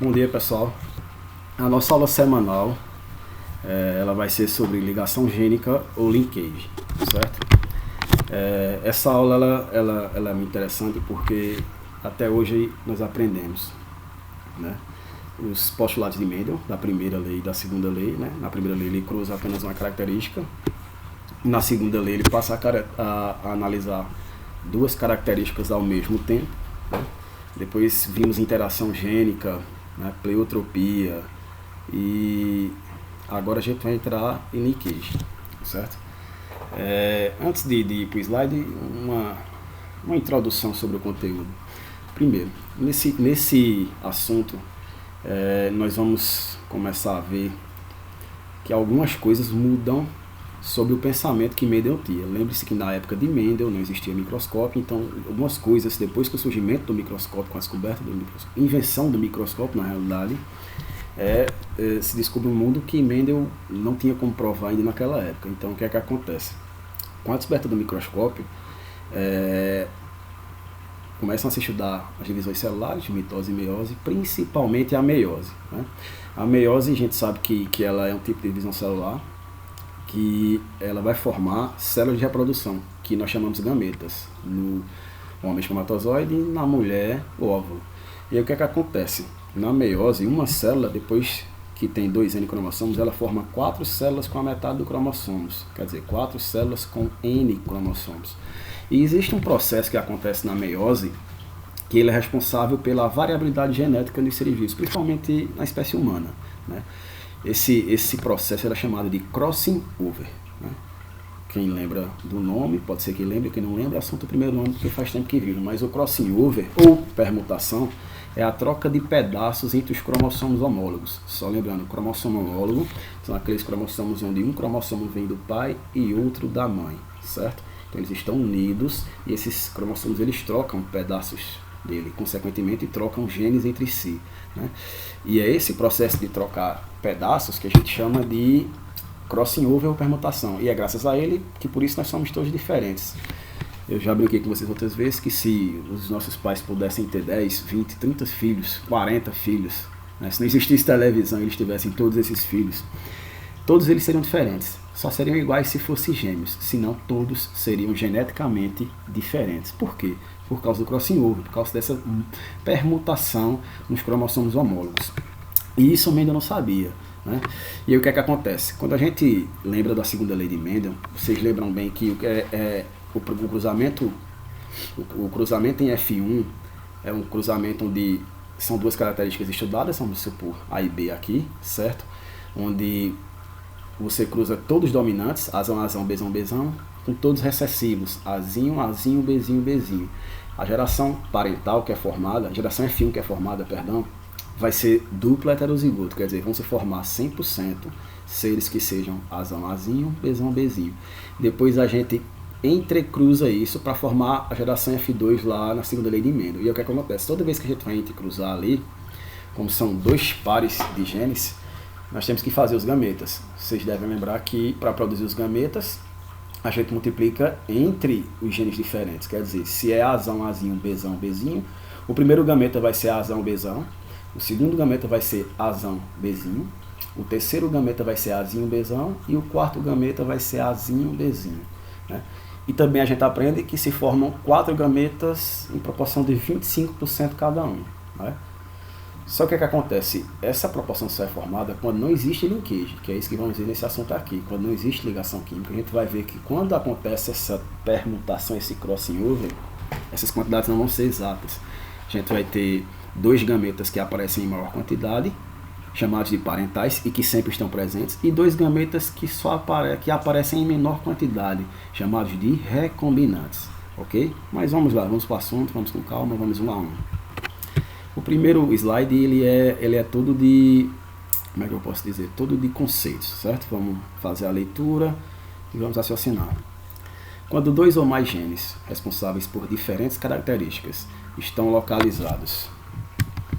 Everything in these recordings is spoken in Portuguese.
Bom dia, pessoal. A nossa aula semanal ela vai ser sobre ligação gênica ou linkage, certo? Essa aula ela é muito interessante porque até hoje nós aprendemos, né, os postulados de Mendel, da primeira lei e da segunda lei. Né? Na primeira lei ele cruza apenas uma característica, na segunda lei ele passa a analisar duas características ao mesmo tempo. Né? Depois vimos interação gênica, né, pleiotropia, e agora a gente vai entrar em linkage, certo? Antes de ir para o slide, uma introdução sobre o conteúdo. Primeiro, nesse assunto, nós vamos começar a ver que algumas coisas mudam sobre o pensamento que Mendel tinha. Lembre-se que na época de Mendel não existia microscópio, então algumas coisas, depois que o surgimento do microscópio, com a descoberta do microscópio, invenção do microscópio na realidade, se descobre um mundo que Mendel não tinha como provar ainda naquela época. Então o que é que acontece? Com a descoberta do microscópio, começam a se estudar as divisões celulares, mitose e meiose, principalmente a meiose. Né? A meiose, a gente sabe que ela é um tipo de divisão celular, que ela vai formar células de reprodução, que nós chamamos gametas, no homem espermatozoide e na mulher o óvulo. E aí o que é que acontece? Na meiose, uma célula, depois que tem 2 N cromossomos, ela forma 4 células com a metade do cromossomos, quer dizer, 4 células com N cromossomos. E existe um processo que acontece na meiose, que ele é responsável pela variabilidade genética dos seres vivos, principalmente na espécie humana. Né? Esse processo era chamado de crossing over. Né? Quem lembra do nome, pode ser que lembre, quem não lembra, é assunto do primeiro ano, porque faz tempo que vive. Mas o crossing over, ou permutação, é a troca de pedaços entre os cromossomos homólogos. Só lembrando, o cromossomo homólogo são aqueles cromossomos onde um cromossomo vem do pai e outro da mãe, certo? Então eles estão unidos e esses cromossomos eles trocam pedaços dele, consequentemente trocam genes entre si. Né? E é esse processo de trocar pedaços que a gente chama de crossing over ou permutação. E é graças a ele que por isso nós somos todos diferentes. Eu já brinquei com vocês outras vezes que se os nossos pais pudessem ter 10, 20, 30 filhos, 40 filhos, né? Se não existisse televisão e eles tivessem todos esses filhos, todos eles seriam diferentes. Só seriam iguais se fossem gêmeos, senão todos seriam geneticamente diferentes. Por quê? Por causa do crossing over, por causa dessa permutação nos cromossomos homólogos. E isso Mendel não sabia. Né? E aí o que é que acontece? Quando a gente lembra da segunda lei de Mendel, vocês lembram bem que o cruzamento em F1 é um cruzamento onde são duas características estudadas, vamos supor A e B aqui, certo? Onde você cruza todos os dominantes, Azão, Azão, Bezão, Bezão, com todos recessivos, Azinho, Azinho, Bezinho, Bezinho. A geração parental que é formada, a geração F1 que é formada, perdão, vai ser duplo heterozigoto, quer dizer, vão se formar 100% seres que sejam Azão, Azinho, Bezão, Bezinho. Depois a gente entrecruza isso para formar a geração F2 lá na segunda lei de Mendel. E o que acontece? Toda vez que a gente vai entrecruzar ali, como são 2 pares de genes, nós temos que fazer os gametas. Vocês devem lembrar que para produzir os gametas, a gente multiplica entre os genes diferentes. Quer dizer, se é Azão, Azinho, Bezão, Bezinho, o primeiro gameta vai ser Azão, Bezão, o segundo gameta vai ser Azão, Bezinho, o terceiro gameta vai ser Azinho, Bezão e o quarto gameta vai ser Azinho, Bezinho. Né? E também a gente aprende que se formam 4 gametas em proporção de 25% cada um. Né? Só que o que acontece? Essa proporção só é formada quando não existe linkage, que é isso que vamos ver nesse assunto aqui. Quando não existe ligação química, a gente vai ver que quando acontece essa permutação, esse crossing over, essas quantidades não vão ser exatas. A gente vai ter 2 gametas que aparecem em maior quantidade, chamados de parentais e que sempre estão presentes, e 2 gametas que que aparecem em menor quantidade, chamados de recombinantes. Ok? Mas vamos lá, vamos para o assunto, vamos com calma, vamos um a um. O primeiro slide ele é todo de, como é que eu posso dizer, todo de conceitos, certo? Vamos fazer a leitura e vamos raciocinar. Quando 2 ou mais genes responsáveis por diferentes características estão localizados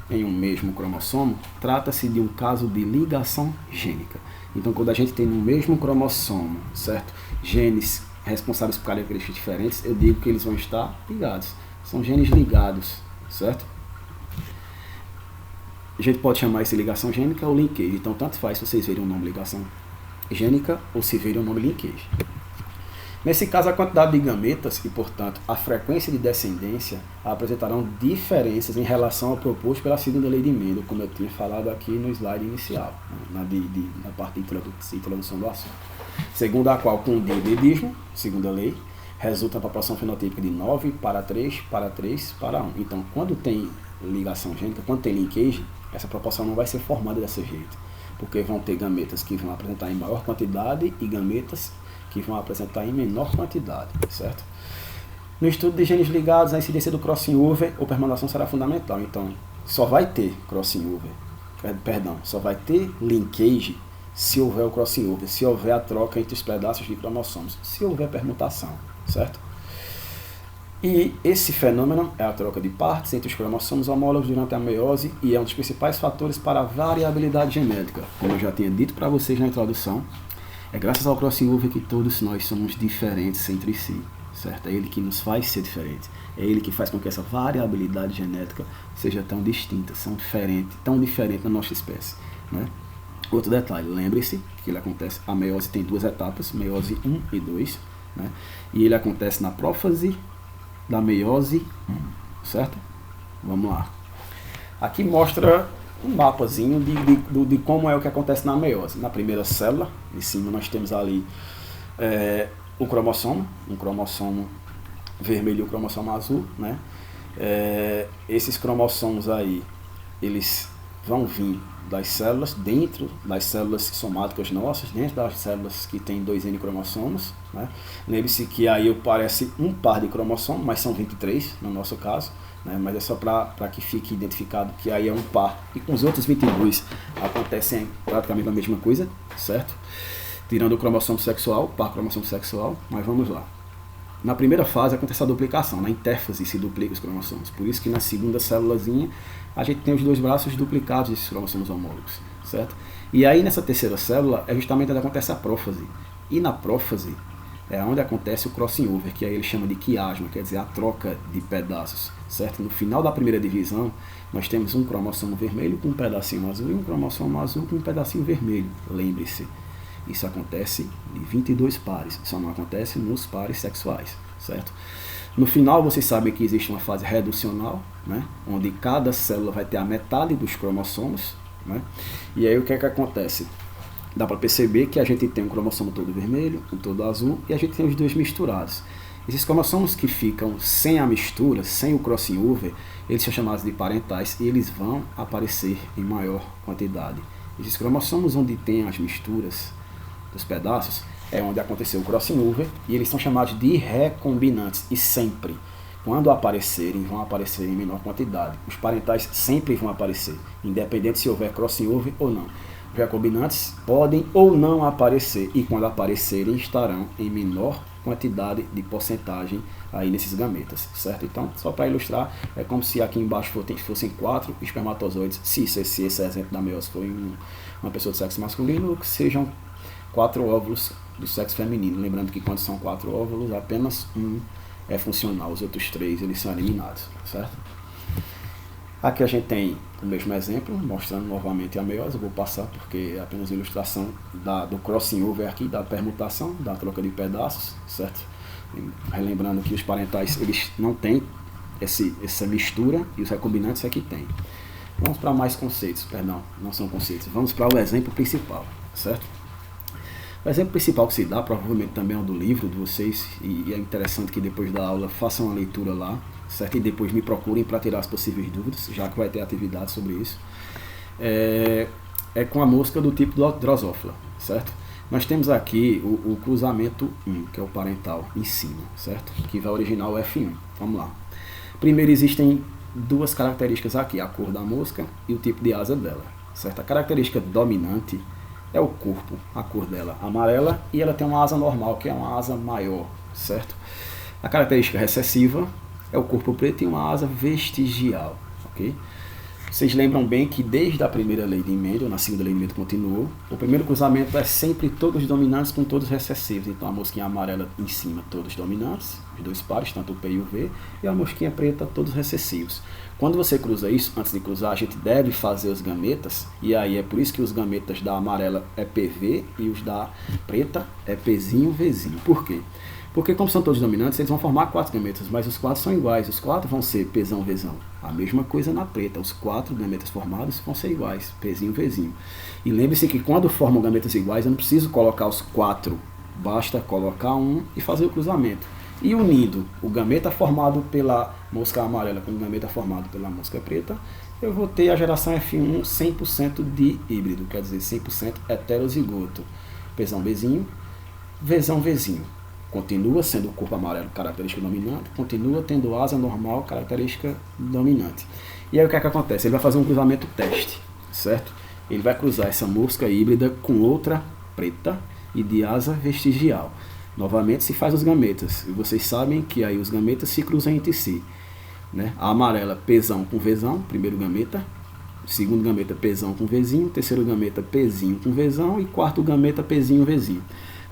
em um mesmo cromossomo, trata-se de um caso de ligação gênica. Então, quando a gente tem no mesmo cromossomo, certo, genes responsáveis por características diferentes, eu digo que eles vão estar ligados. São genes ligados, certo? a gente pode chamar isso de ligação gênica ou linkage. Então, tanto faz se vocês verem o nome ligação gênica ou se verem o nome linkage. Nesse caso, a quantidade de gametas e, portanto, a frequência de descendência apresentarão diferenças em relação ao proposto pela segunda lei de Mendel, como eu tinha falado aqui no slide inicial, na parte de introdução do assunto. Segundo a qual, com o dividismo, segunda lei, resulta a proporção fenotípica de 9 para 3 para 3 para 1. Então, quando tem ligação gênica, quando tem linkage, essa proporção não vai ser formada desse jeito, porque vão ter gametas que vão apresentar em maior quantidade e gametas que vão apresentar em menor quantidade, certo? No estudo de genes ligados, a incidência do crossing over ou permutação será fundamental. Então, só vai ter crossing over, só vai ter linkage se houver o crossing over, se houver a troca entre os pedaços de cromossomos, se houver permutação, certo? E esse fenômeno é a troca de partes entre os cromossomos homólogos durante a meiose e é um dos principais fatores para a variabilidade genética. Como eu já tinha dito para vocês na introdução, é graças ao crossing over que todos nós somos diferentes entre si, certo? É ele que nos faz ser diferentes. É ele que faz com que essa variabilidade genética seja tão distinta, tão diferente na nossa espécie, né? Outro detalhe, lembre-se que ele acontece, a meiose tem duas etapas, meiose 1 e 2, né? E ele acontece na prófase da meiose 1, certo? Vamos lá. Aqui mostra um mapazinho de como é o que acontece na meiose. Na primeira célula, em cima nós temos ali o cromossomo, um cromossomo vermelho e um cromossomo azul, né? Esses cromossomos aí, eles vão vir das células, dentro das células somáticas nossas, dentro das células que tem 2N cromossomos, né? Lembre-se que aí parece um par de cromossomos, mas são 23 no nosso caso, né? Mas é só para que fique identificado que aí é um par. E com os outros 22 acontecem praticamente a mesma coisa, certo? Tirando o cromossomo sexual, par cromossomo sexual, mas vamos lá. Na primeira fase acontece a duplicação, na intérfase se duplica os cromossomos. Por isso que na segunda célulazinha a gente tem os dois braços duplicados desses cromossomos homólogos, certo? E aí nessa terceira célula é justamente onde acontece a prófase. E na prófase é onde acontece o crossing over, que aí ele chama de quiasma, quer dizer, a troca de pedaços, certo? No final da primeira divisão, nós temos um cromossomo vermelho com um pedacinho azul e um cromossomo azul com um pedacinho vermelho. Lembre-se, isso acontece em 22 pares, só não acontece nos pares sexuais, certo? No final, vocês sabem que existe uma fase reducional, né? Onde cada célula vai ter a metade dos cromossomos, né? E aí o que é que acontece? Dá para perceber que a gente tem um cromossomo todo vermelho, um todo azul, e a gente tem os dois misturados. Esses cromossomos que ficam sem a mistura, sem o crossing over, eles são chamados de parentais e eles vão aparecer em maior quantidade. Esses cromossomos onde tem as misturas dos pedaços é onde aconteceu o crossing over e eles são chamados de recombinantes e sempre, quando aparecerem, vão aparecer em menor quantidade. Os parentais sempre vão aparecer, independente se houver crossing over ou não. Os recombinantes podem ou não aparecer e quando aparecerem estarão em menor quantidade de porcentagem aí nesses gametas, certo? Então, só para ilustrar, é como se aqui embaixo fossem 4 espermatozoides, se esse exemplo da meiose for uma pessoa de sexo masculino, que sejam 4 óvulos do sexo feminino. Lembrando que quando são 4 óvulos, apenas um é funcional, os outros 3 eles são eliminados, certo? Aqui a gente tem o mesmo exemplo, mostrando novamente a meiose. Eu vou passar porque é apenas uma ilustração do crossing over aqui, da permutação, da troca de pedaços, certo? Relembrando que os parentais eles não têm essa mistura e os recombinantes é que tem. Vamos para mais conceitos, perdão, não são conceitos. Vamos para o exemplo principal, certo? O exemplo principal que se dá, provavelmente também é o do livro de vocês, e é interessante que depois da aula façam uma leitura lá, certo? E depois me procurem para tirar as possíveis dúvidas, já que vai ter atividade sobre isso. É com a mosca do tipo Drosophila, certo? Nós temos aqui o cruzamento 1, que é o parental, em cima, certo? Que vai originar o F1. Vamos lá. Primeiro existem duas características aqui, a cor da mosca e o tipo de asa dela, certo? A característica dominante é o corpo, a cor dela amarela, e ela tem uma asa normal, que é uma asa maior, certo? A característica recessiva é o corpo preto e uma asa vestigial, ok? Vocês lembram bem que desde a primeira lei de Mendel, na segunda lei de Mendel continuou, o primeiro cruzamento é sempre todos os dominantes com todos os recessivos. Então a mosquinha amarela em cima, todos dominantes, os dois pares, tanto o P e o V, e a mosquinha preta, todos recessivos. Quando você cruza isso, antes de cruzar, a gente deve fazer os gametas, e aí é por isso que os gametas da amarela é PV e os da preta é Pzinho, Vzinho. Por quê? Porque como são todos dominantes, eles vão formar 4 gametas, mas os 4 são iguais, os 4 vão ser Pzão, Vzão. A mesma coisa na preta, os 4 gametas formados vão ser iguais, Pzinho, Vzinho. E lembre-se que quando formam gametas iguais, eu não preciso colocar os 4, basta colocar um e fazer o cruzamento. E unindo o gameta formado pela mosca amarela com o gameta formado pela mosca preta, eu vou ter a geração F1 100% de híbrido, quer dizer, 100% heterozigoto. Pzão, Bzinho, Vzão, Vzinho. Continua sendo o corpo amarelo característica dominante, continua tendo asa normal característica dominante. E aí o que é que acontece? Ele vai fazer um cruzamento teste, certo? Ele vai cruzar essa mosca híbrida com outra preta e de asa vestigial. Novamente se faz os gametas, e vocês sabem que aí os gametas se cruzam entre si, né? A amarela Pzão com Vzão, primeiro gameta, segundo gameta Pzão com Vzinho, terceiro gameta Pzinho com Vzão e quarto gameta Pzinho, Vzinho.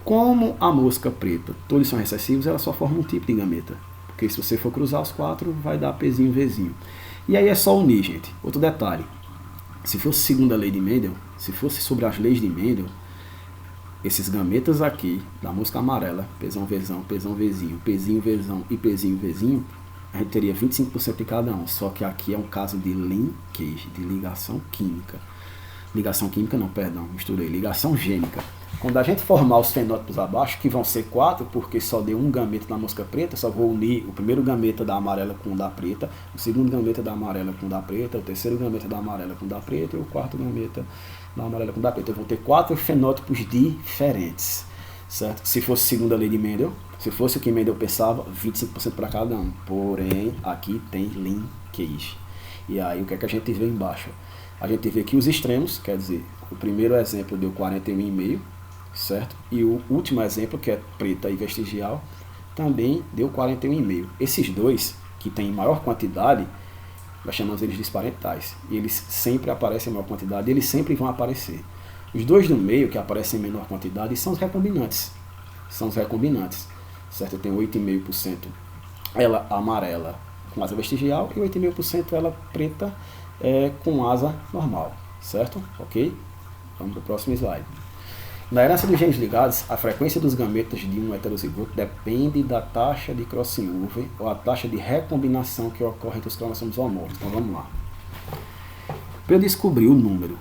Como a mosca preta, todos são recessivos, ela só forma um tipo de gameta. Porque se você for cruzar os 4, vai dar Pzinho, Vzinho. E aí é só unir, gente. Outro detalhe. Se fosse segunda lei de Mendel, se fosse sobre as leis de Mendel, esses gametas aqui, da mosca amarela, Pzão, Vzão, Pzão, Vzinho, Pzinho, Vzão e Pzinho, Vzinho, a gente teria 25% de cada um. Só que aqui é um caso de linkage, de ligação química. Ligação química não, perdão, misturei. Ligação gênica. Quando a gente formar os fenótipos abaixo, que vão ser 4, porque só deu um gameta na mosca preta, só vou unir o primeiro gameta da amarela com o da preta, o segundo gameta da amarela com o da preta, o terceiro gameta da amarela com o da preta e o quarto gameta da amarela com o da preta. Eu vou ter 4 fenótipos diferentes, certo? Se fosse segunda lei de Mendel, se fosse o que Mendel pensava, 25% para cada um. Porém, aqui tem linkage. E aí, o que é que a gente vê embaixo? A gente vê que os extremos, quer dizer, o primeiro exemplo deu 41,5, certo? E o último exemplo, que é preta e vestigial, também deu 41,5. Esses dois, que têm maior quantidade, nós chamamos eles de disparentais. E eles sempre aparecem em maior quantidade, eles sempre vão aparecer. Os dois do meio, que aparecem em menor quantidade, são os recombinantes. São os recombinantes, certo? Eu tenho 8,5% ela amarela com asa vestigial e 8,5% ela preta com asa normal, certo? Ok? Vamos para o próximo slide. Na herança dos genes ligados, a frequência dos gametas de um heterozigoto depende da taxa de crossing over ou a taxa de recombinação que ocorre entre os cromossomos homólogos. Então vamos lá. Para eu descobrir o número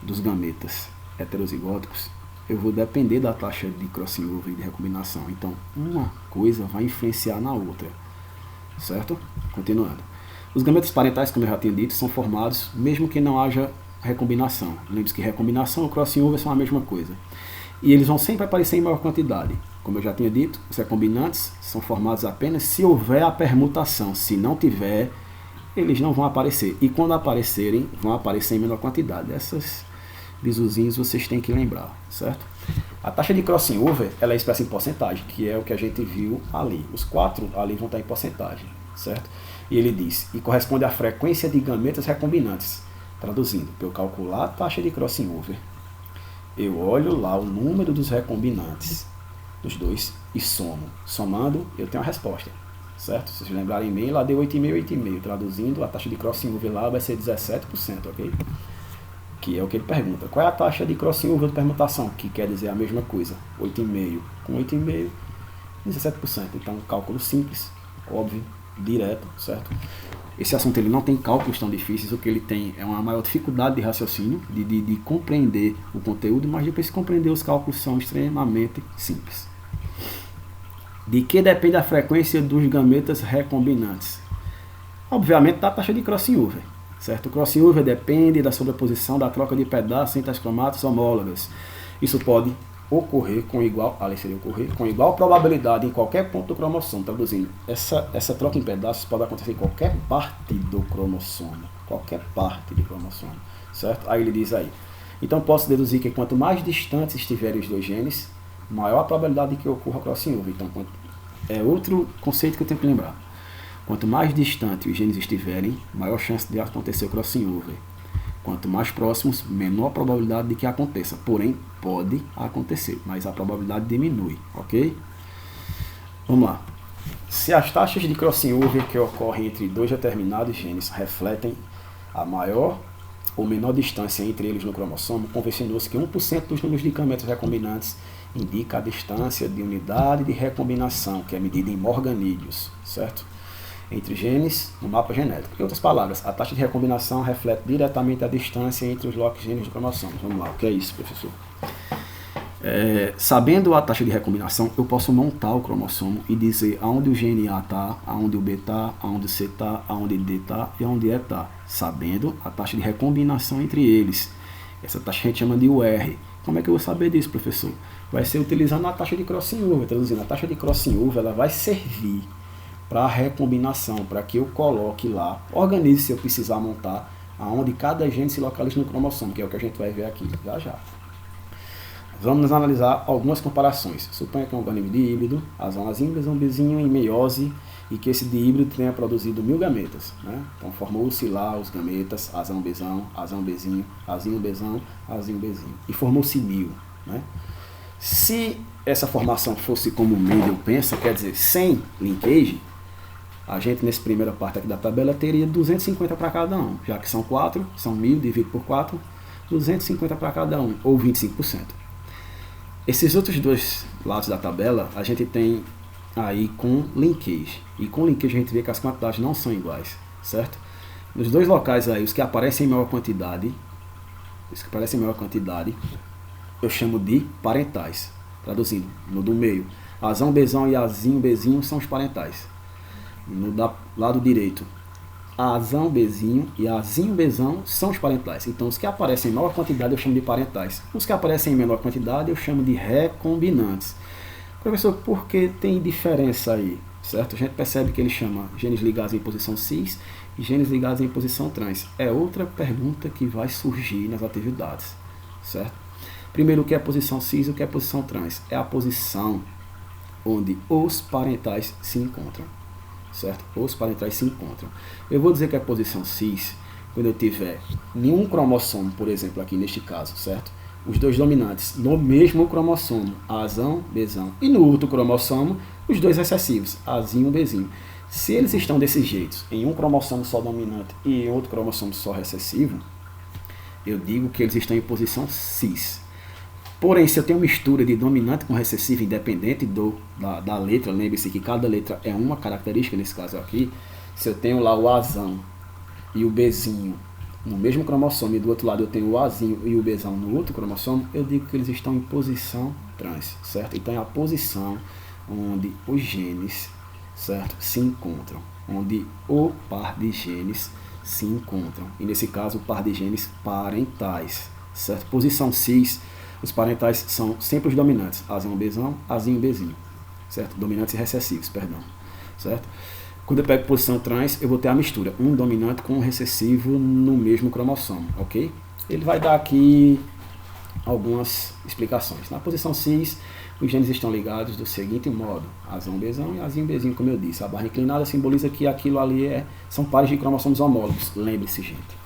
dos gametas heterozigóticos, eu vou depender da taxa de crossing over e de recombinação. Então uma coisa vai influenciar na outra, certo? Continuando. Os gametas parentais, como eu já tinha dito, são formados mesmo que não haja recombinação. Lembre-se que recombinação e crossing over são a mesma coisa. E eles vão sempre aparecer em maior quantidade. Como eu já tinha dito, os recombinantes são formados apenas se houver a permutação. Se não tiver, eles não vão aparecer. E quando aparecerem, vão aparecer em menor quantidade. Essas bisuzinhos vocês têm que lembrar, certo? A taxa de crossing over, ela é expressa em porcentagem, que é o que a gente viu ali. Os 4 ali vão estar em porcentagem, certo? E ele diz, e corresponde à frequência de gametas recombinantes. Traduzindo, para eu calcular a taxa de crossing over, eu olho lá o número dos recombinantes dos dois e somo. Somando, eu tenho a resposta, certo? Se vocês lembrarem bem, lá deu 8,5, 8,5. Traduzindo, a taxa de crossing over lá vai ser 17%, ok? Que é o que ele pergunta. Qual é a taxa de crossing over de permutação? Que quer dizer a mesma coisa. 8,5 com 8,5, 17%. Então, cálculo simples, óbvio, direto, certo? Esse assunto ele não tem cálculos tão difíceis, o que ele tem é uma maior dificuldade de raciocínio, de compreender o conteúdo, mas depois de compreender os cálculos são extremamente simples. De que depende a frequência dos gametas recombinantes? Obviamente da taxa de crossing over, certo? O crossing over depende da sobreposição da troca de pedaços entre as cromatas homólogas. Isso pode ocorrer com igual probabilidade em qualquer ponto do cromossomo. Traduzindo, essa troca em pedaços pode acontecer em qualquer parte do cromossomo, certo? Aí ele diz aí, então posso deduzir que quanto mais distantes estiverem os dois genes, maior a probabilidade de que ocorra crossing over. Então é outro conceito que eu tenho que lembrar. Quanto mais distante os genes estiverem, maior chance de acontecer o crossing over. Quanto mais próximos, menor probabilidade de que aconteça. Porém, pode acontecer, mas a probabilidade diminui, ok? Vamos lá. Se as taxas de crossing over que ocorrem entre dois determinados genes refletem a maior ou menor distância entre eles no cromossomo, convencionou-se que 1% dos números de gametas recombinantes indica a distância de unidade de recombinação, que é medida em morganídeos, certo? Entre genes no mapa genético. Em outras palavras, a taxa de recombinação reflete diretamente a distância entre os lotes genes do cromossomo. Vamos lá, o que é isso, professor? Sabendo a taxa de recombinação, eu posso montar o cromossomo e dizer aonde o gene A está, aonde o B está, aonde o C está, aonde o D está e aonde E está. Sabendo a taxa de recombinação entre eles. Essa taxa a gente chama de UR. Como é que eu vou saber disso, professor? Vai ser utilizando a taxa de crossing over. Traduzindo, a taxa de crossing over ela vai servir para a recombinação, para que eu coloque lá, organize se eu precisar montar, aonde cada gene se localiza no cromossomo, que é o que a gente vai ver aqui já já. Vamos analisar algumas comparações. Suponha que é um organismo de híbrido, azinho, bezinho em meiose, e que esse de híbrido tenha produzido 1000 gametas. Né? Então formou-se lá os gametas, azão, bezinho, azinho, bezinho. E formou-se 1000. Né? Se essa formação fosse como o Mendel pensa, quer dizer, sem linkage, a gente nessa primeira parte aqui da tabela teria 250 para cada um. Já que são 4, são 1000 dividido por 4, 250 para cada um, ou 25%. Esses outros dois lados da tabela, a gente tem aí com linkage. E com linkage a gente vê que as quantidades não são iguais, certo? Nos dois locais aí, os que aparecem em maior quantidade, eu chamo de parentais. Traduzindo, no do meio, azão, bezão e azinho, bezinho são os parentais. No lado direito, azão, bezinho e azinho, bezão são os parentais. Então, os que aparecem em maior quantidade eu chamo de parentais. Os que aparecem em menor quantidade eu chamo de recombinantes. Professor, por que tem diferença aí? Certo? A gente percebe que ele chama genes ligados em posição cis e genes ligados em posição trans. É outra pergunta que vai surgir nas atividades. Certo? Primeiro, o que é posição cis e o que é posição trans? É a posição onde os parentais se encontram. Certo? Os parentais se encontram. Eu vou dizer que é posição cis quando eu tiver nenhum cromossomo, por exemplo, aqui neste caso, certo? Os dois dominantes no mesmo cromossomo, azão, bezão, e no outro cromossomo, os dois recessivos, azinho, bezinho. Se eles estão desse jeito, em um cromossomo só dominante e em outro cromossomo só recessivo, eu digo que eles estão em posição cis. Porém, se eu tenho mistura de dominante com recessivo independente da letra, lembre-se que cada letra é uma característica, nesse caso aqui, se eu tenho lá o azão e o bezinho no mesmo cromossomo e do outro lado eu tenho o azinho e o bezão no outro cromossomo, eu digo que eles estão em posição trans, certo? Então é a posição onde os genes, certo, se encontram, onde o par de genes se encontram. E nesse caso o par de genes parentais, certo? Posição cis, os parentais são sempre os dominantes, azão, bezão, azinho, bezinho, certo? Dominantes e recessivos, perdão, certo? Quando eu pego posição trans, eu vou ter a mistura, um dominante com um recessivo no mesmo cromossomo, ok? Ele vai dar aqui algumas explicações. Na posição cis, os genes estão ligados do seguinte modo, azão, bezão e azinho, bezinho, como eu disse. A barra inclinada simboliza que aquilo ali são pares de cromossomos homólogos, lembre-se, gente.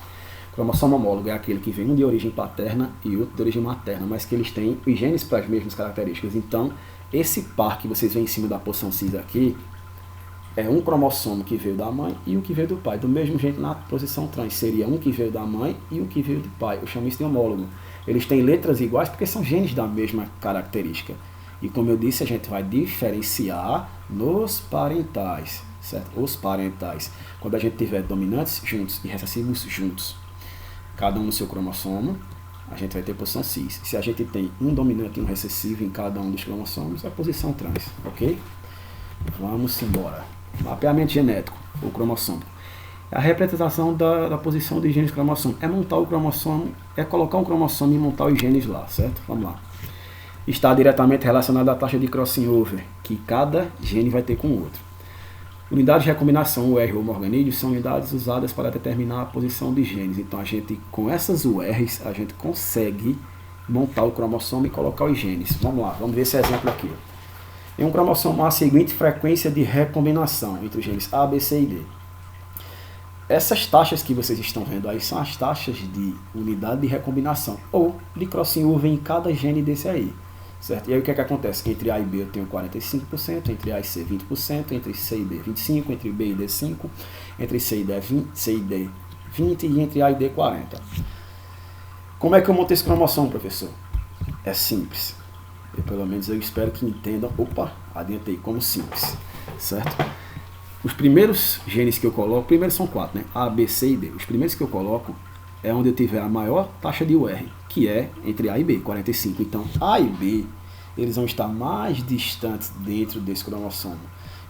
Cromossomo homólogo é aquele que vem um de origem paterna e outro de origem materna, mas que eles têm os genes para as mesmas características. Então, esse par que vocês veem em cima da posição cis aqui, é um cromossomo que veio da mãe e o que veio do pai. Do mesmo jeito, na posição trans, seria um que veio da mãe e o que veio do pai. Eu chamo isso de homólogo. Eles têm letras iguais porque são genes da mesma característica. E como eu disse, a gente vai diferenciar nos parentais, certo? Os parentais. Quando a gente tiver dominantes juntos e recessivos juntos, cada um no seu cromossomo, a gente vai ter posição cis. Se a gente tem um dominante e um recessivo em cada um dos cromossomos, é a posição trans, ok? Vamos embora. Mapeamento genético, ou cromossomo. A representação da posição dos genes do cromossomo. É montar o cromossomo, é colocar um cromossomo e montar os genes lá, certo? Vamos lá. Está diretamente relacionado à taxa de crossing over, que cada gene vai ter com o outro. Unidades de recombinação, UR ou morganídeo, são unidades usadas para determinar a posição de genes. Então, a gente, com essas URs, a gente consegue montar o cromossomo e colocar os genes. Vamos lá, vamos ver esse exemplo aqui. Em um cromossomo há a seguinte frequência de recombinação entre os genes A, B, C e D. Essas taxas que vocês estão vendo aí são as taxas de unidade de recombinação ou de crossover em cada gene desse aí. Certo? E aí o que é que acontece? Entre A e B eu tenho 45%, entre A e C 20%, entre C e D 25%, entre B e D 5%, entre C e D 20% e entre A e D 40%. Como é que eu monto esse cromossomo, professor? É simples. Pelo menos eu espero que entendam. Opa, adiantei como simples. Certo? Os primeiros genes que eu coloco, primeiro são 4, né? A, B, C e D. Os primeiros que eu coloco é onde eu tiver a maior taxa de UR, que é entre A e B, 45. Então, A e B, eles vão estar mais distantes dentro desse cromossomo.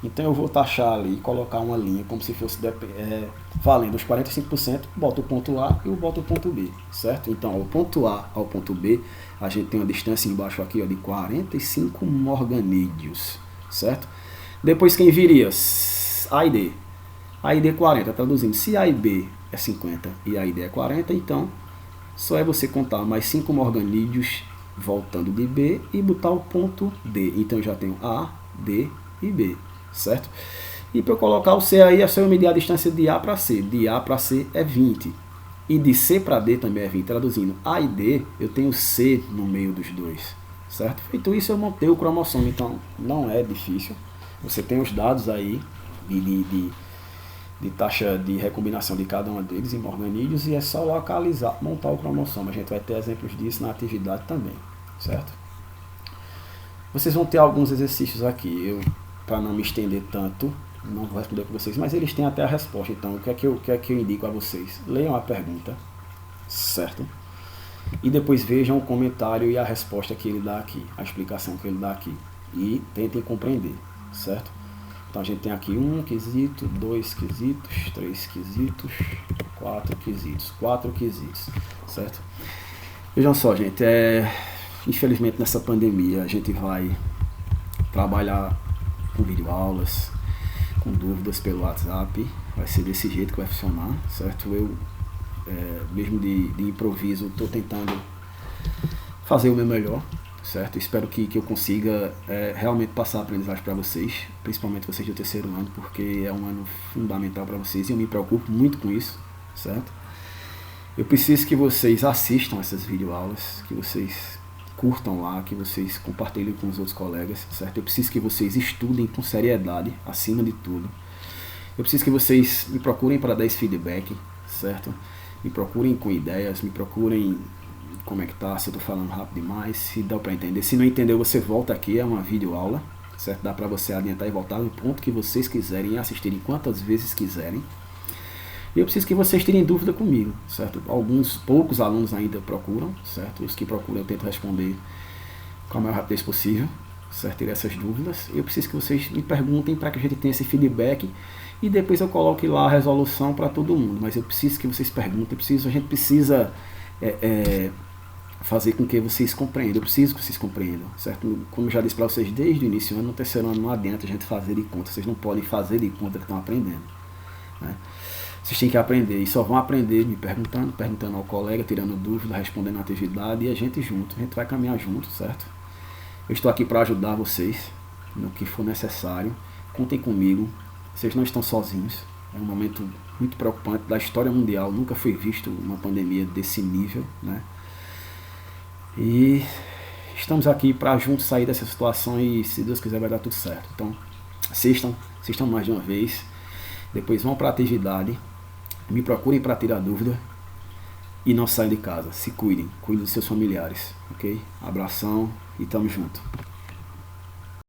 Então, eu vou taxar ali e colocar uma linha como se fosse valendo os 45%, boto o ponto A e eu boto o ponto B, certo? Então, ao ponto A ao ponto B, a gente tem uma distância embaixo aqui ó, de 45 morganídeos, certo? Depois, quem viria? A e D. A e D 40, traduzindo, se A e B é 50 e A e D é 40, então só é você contar mais 5 morganídeos voltando de B e botar o ponto D. Então eu já tenho A, D e B, certo? E para eu colocar o C aí, é só eu medir a distância de A para C. De A para C é 20. E de C para D também é 20. Traduzindo, A e D, eu tenho C no meio dos dois, certo? Feito isso, eu montei o cromossomo, então não é difícil. Você tem os dados aí de taxa de recombinação de cada um deles em morganídeos e é só localizar, montar o cromossomo. A gente vai ter exemplos disso na atividade também, certo? Vocês vão ter alguns exercícios aqui. Eu, para não me estender tanto, não vou responder para vocês, mas eles têm até a resposta. Então, o que é que eu indico a vocês? Leiam a pergunta, certo? E depois vejam o comentário e a resposta que ele dá aqui, a explicação que ele dá aqui. E tentem compreender, certo? Então a gente tem aqui 1 quesito, 2 quesitos, 3 quesitos, 4 quesitos, 4 quesitos, certo? Vejam só, gente, infelizmente nessa pandemia a gente vai trabalhar com videoaulas, com dúvidas pelo WhatsApp, vai ser desse jeito que vai funcionar, certo? Eu, mesmo de improviso, estou tentando fazer o meu melhor, certo? Espero que eu consiga realmente passar a aprendizagem para vocês, principalmente vocês do terceiro ano, porque é um ano fundamental para vocês e eu me preocupo muito com isso, certo? Eu preciso que vocês assistam essas videoaulas, que vocês curtam lá, que vocês compartilhem com os outros colegas, certo? Eu preciso que vocês estudem com seriedade, acima de tudo. Eu preciso que vocês me procurem para dar esse feedback, certo? Me procurem com ideias, me procurem como é que tá, se eu tô falando rápido demais, se dá para entender. Se não entendeu, você volta aqui, é uma videoaula, certo? Dá para você adiantar e voltar no ponto que vocês quiserem e assistirem quantas vezes quiserem. E eu preciso que vocês tirem dúvida comigo, certo? Poucos alunos ainda procuram, certo? Os que procuram eu tento responder com a maior rapidez possível, certo? Ter essas dúvidas. Eu preciso que vocês me perguntem para que a gente tenha esse feedback e depois eu coloque lá a resolução para todo mundo. Mas eu preciso que vocês perguntem, a gente precisa fazer com que vocês compreendam. Eu preciso que vocês compreendam, certo? Como eu já disse para vocês desde o início do ano, no terceiro ano não adianta a gente fazer de conta. Vocês não podem fazer de conta que estão aprendendo, né? Vocês têm que aprender e só vão aprender me perguntando ao colega, tirando dúvida, respondendo a atividade e a gente junto. A gente vai caminhar junto, certo? Eu estou aqui para ajudar vocês no que for necessário. Contem comigo. Vocês não estão sozinhos. É um momento muito preocupante da história mundial. Nunca foi visto uma pandemia desse nível, né? E estamos aqui para juntos sair dessa situação e, se Deus quiser, vai dar tudo certo. Então, assistam mais de uma vez. Depois vão para a atividade. Me procurem para tirar dúvida. E não saiam de casa. Se cuidem. Cuidem dos seus familiares. Ok? Abração e tamo junto.